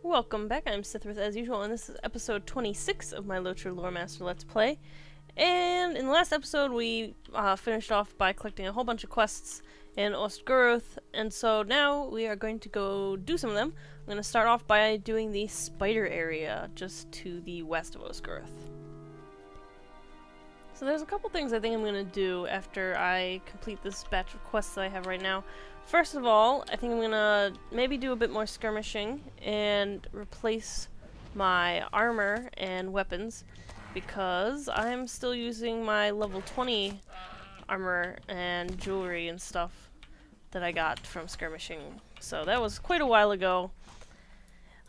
Welcome back, I'm Cithryth as usual, and this is episode 26 of my LOTRO Lore Master Let's Play. And in the last episode we finished off by collecting a whole bunch of quests in Ost Guruth, and so now we are going to go do some of them. I'm going to start off by doing the spider area just to the west of Ost Guruth. So there's a couple things I think I'm going to do after I complete this batch of quests that I have right now. First of all, I think I'm gonna maybe do a bit more skirmishing and replace my armor and weapons because I'm still using my level 20 armor and jewelry and stuff that I got from skirmishing. So that was quite a while ago.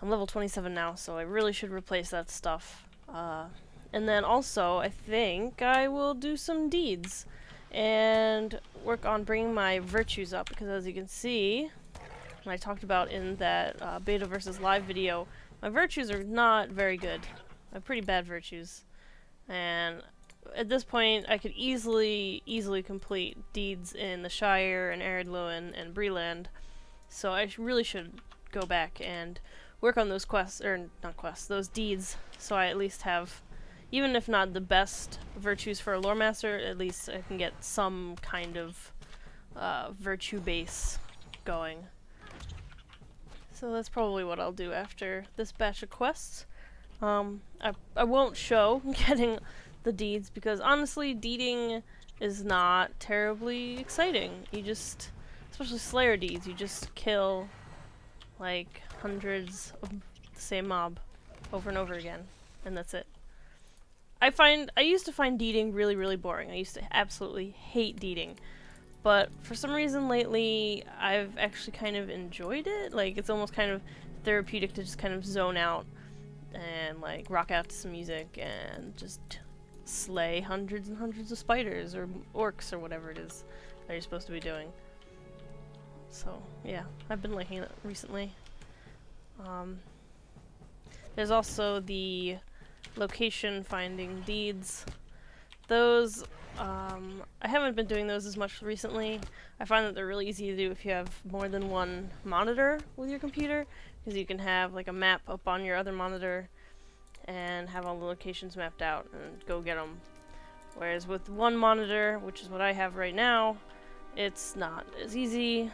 I'm level 27 now, so I really should replace that stuff. And then also, I think I will do some deeds and work on bringing my virtues up, because as you can see, and I talked about in that beta versus live video, my virtues are not very good. I have pretty bad virtues, and at this point I could easily complete deeds in the Shire and Arid Lewin and Breland, so I really should go back and work on those quests, or not quests, those deeds, so I at least have, even if not the best virtues for a lore master, at least I can get some kind of virtue base going. So that's probably what I'll do after this batch of quests. I won't show getting the deeds because honestly, deeding is not terribly exciting. You just, especially Slayer deeds, you just kill like hundreds of the same mob over and over again, and that's it. I used to find deeding really boring. I used to absolutely hate deeding. But for some reason lately, I've actually kind of enjoyed it. Like, it's almost kind of therapeutic to just kind of zone out and, like, rock out to some music and just slay hundreds and hundreds of spiders or orcs or whatever it is that you're supposed to be doing. So, yeah, I've been liking it recently. There's also the location finding deeds. Those, I haven't been doing those as much recently. I find that they're really easy to do if you have more than one monitor with your computer, because you can have like a map up on your other monitor and have all the locations mapped out and go get them. Whereas with one monitor, which is what I have right now, it's not as easy.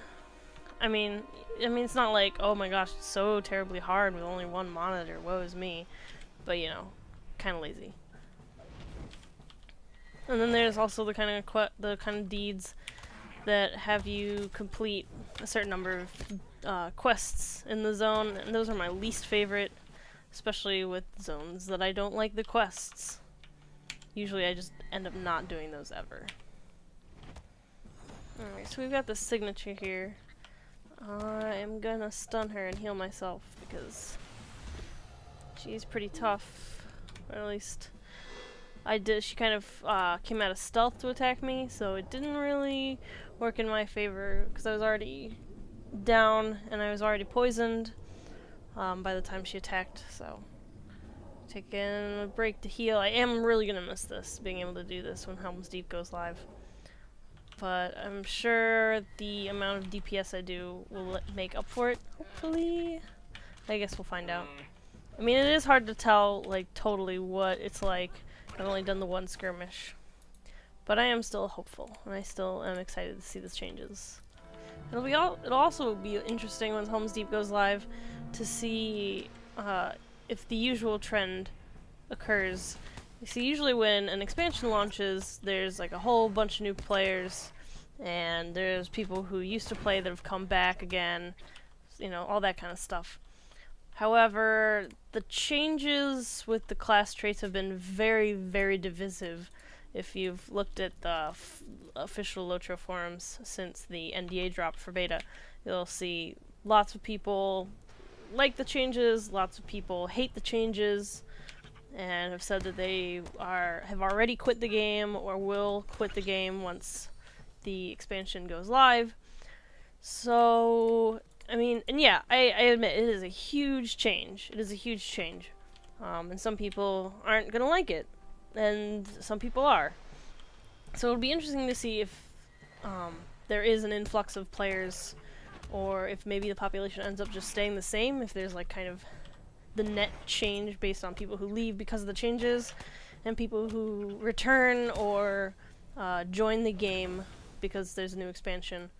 I mean it's not like, oh my gosh, it's so terribly hard with only one monitor, woe is me. But you know, kind of lazy. And then there's also the kind of deeds that have you complete a certain number of quests in the zone, and those are my least favorite, especially with zones that I don't like the quests. Usually I just end up not doing those ever. Alright, so we've got the signature here. I am gonna stun her and heal myself because she's pretty tough, or at least she kind of came out of stealth to attack me, so it didn't really work in my favor because I was already down and I was already poisoned by the time she attacked, so taking a break to heal. I am really gonna miss this, being able to do this when Helm's Deep goes live. But I'm sure the amount of DPS I do will make up for it, hopefully. I guess we'll find out. I mean, it is hard to tell, like, totally what it's like. I've only done the one skirmish. But I am still hopeful, and I still am excited to see the changes. It'll also be interesting when Helm's Deep goes live to see if the usual trend occurs. You see, usually when an expansion launches, there's like a whole bunch of new players, and there's people who used to play that have come back again, you know, all that kind of stuff. However, the changes with the class traits have been very divisive. If you've looked at the official LOTRO forums since the NDA dropped for beta, you'll see lots of people like the changes, lots of people hate the changes, and have said that they have already quit the game or will quit the game once the expansion goes live. So, I mean, and yeah, I admit it is a huge change. It is a huge change. And some people aren't gonna like it, and some people are. So it'll be interesting to see if there is an influx of players, or if maybe the population ends up just staying the same, if there's like kind of the net change based on people who leave because of the changes, and people who return or join the game because there's a new expansion.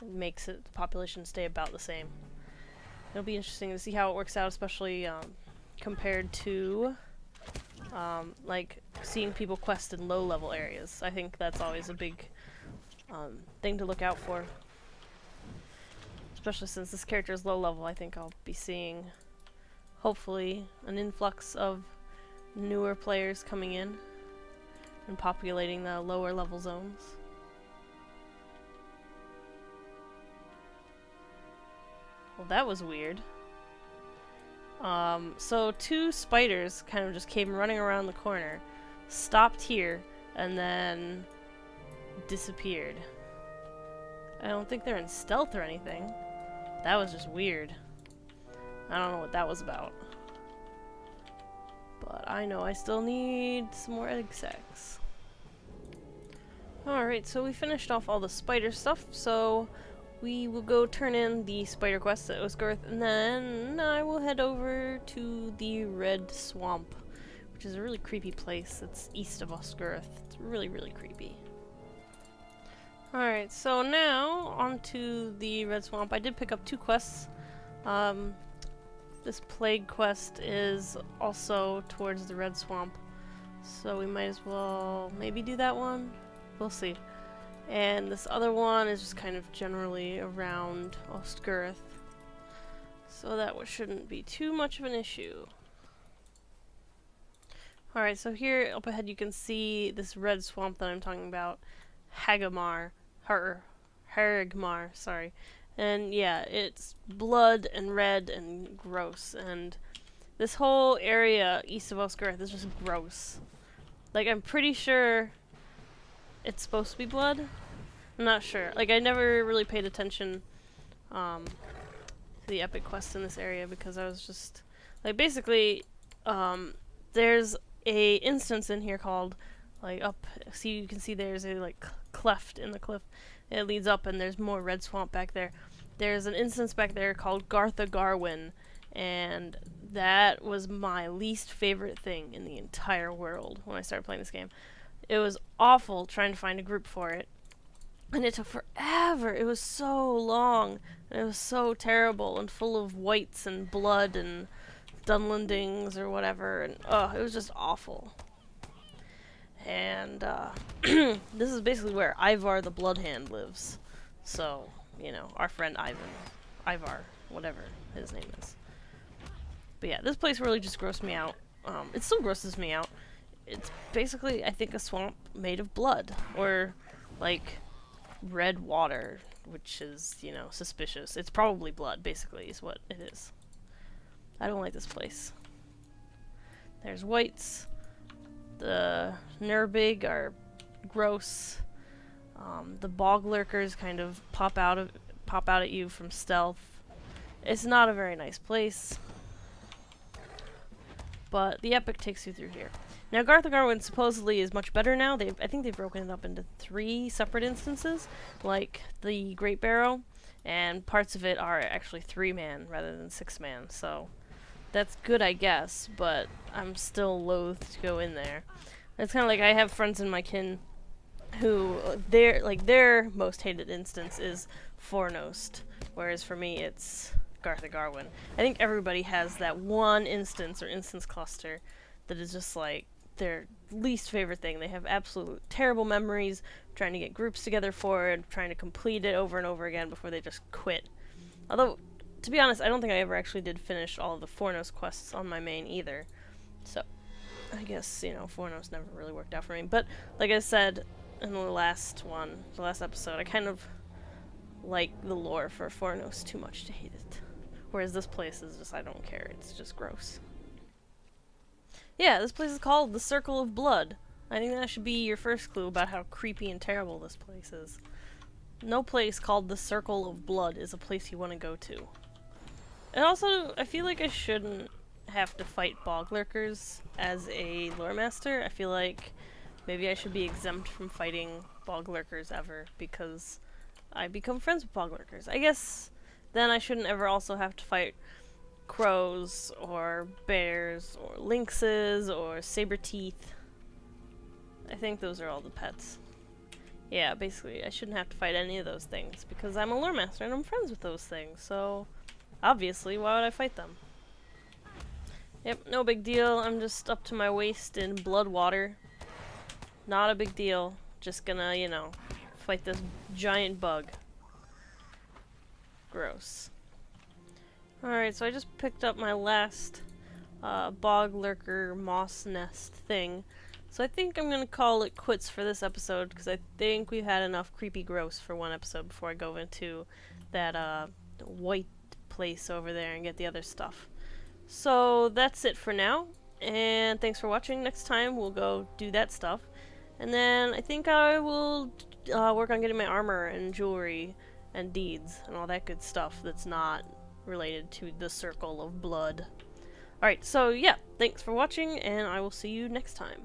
It makes the population stay about the same. It'll be interesting to see how it works out, especially compared to like seeing people quest in low-level areas. I think that's always a big thing to look out for. Especially since this character is low-level, I think I'll be seeing, hopefully, an influx of newer players coming in and populating the lower-level zones. Well, that was weird. So 2 spiders kind of just came running around the corner, stopped here, and then disappeared. I don't think they're in stealth or anything. That was just weird. I don't know what that was about. But I know I still need some more egg sacs. Alright, so we finished off all the spider stuff, so we will go turn in the spider quest at Ost Guruth, and then I will head over to the Red Swamp, which is a really creepy place. It's east of Ost Guruth. It's really, really creepy. Alright, so now onto the Red Swamp. I did pick up 2 quests. This plague quest is also towards the Red Swamp, so we might as well maybe do that one. We'll see. And this other one is just kind of generally around Ost Guruth, so that shouldn't be too much of an issue. Alright, so here up ahead you can see this red swamp that I'm talking about. Harigmar, sorry. And yeah, it's blood and red and gross, and this whole area east of Ost Guruth is just gross. Like, I'm pretty sure it's supposed to be blood. I'm not sure. Like, I never really paid attention to the epic quest in this area because I was just like, basically there's a instance in here called, like, up, see, you can see there's a like cleft in the cliff. It leads up and there's more red swamp back there. There's an instance back there called Gartha Garwin, and that was my least favorite thing in the entire world when I started playing this game. It was awful trying to find a group for it, and it took forever. It was so long, and it was so terrible and full of whites and blood and Dunlendings or whatever, and it was just awful. And this is basically where Ivar the Bloodhand lives. So, you know, our friend Ivar, whatever his name is. But yeah, this place really just grossed me out. It still grosses me out. It's basically, I think, a swamp made of blood, or like red water, which is, you know, suspicious. It's probably blood, basically, is what it is. I don't like this place. There's whites. The Nurbig are gross. The bog lurkers kind of pop out at you from stealth. It's not a very nice place, but the epic takes you through here. Now, Gartha Garwin supposedly is much better now. I think they've broken it up into 3 separate instances, like the Great Barrow, and parts of it are actually 3-man rather than 6-man. So that's good, I guess, but I'm still loath to go in there. It's kind of like I have friends in my kin who their most hated instance is Fornost, whereas for me it's Gartha Garwin. I think everybody has that one instance or instance cluster that is just like their least favorite thing. They have absolute terrible memories trying to get groups together for it, trying to complete it over and over again before they just quit. Although, to be honest, I don't think I ever actually did finish all of the Fornost quests on my main either. So, I guess, you know, Fornost never really worked out for me. But, like I said in the last episode, I kind of like the lore for Fornost too much to hate it. Whereas this place is just, I don't care, it's just gross. Yeah, this place is called the Circle of Blood. I think that should be your first clue about how creepy and terrible this place is. No place called the Circle of Blood is a place you want to go to. And also, I feel like I shouldn't have to fight bog lurkers as a lore master. I feel like maybe I should be exempt from fighting bog lurkers ever because I become friends with bog lurkers. I guess then I shouldn't ever also have to fight crows or bears or lynxes or saber-teeth. I think those are all the pets. Yeah, basically, I shouldn't have to fight any of those things because I'm a lore master and I'm friends with those things, so obviously, why would I fight them? Yep, no big deal. I'm just up to my waist in blood water. Not a big deal. Just gonna, you know, fight this giant bug. Gross. Alright, so I just picked up my last bog lurker moss nest thing. So I think I'm gonna call it quits for this episode because I think we've had enough creepy gross for one episode before I go into that white place over there and get the other stuff. So that's it for now, and thanks for watching. Next time we'll go do that stuff, and then I think I will work on getting my armor and jewelry and deeds and all that good stuff that's not related to the circle of blood. Alright, so yeah, thanks for watching, and I will see you next time.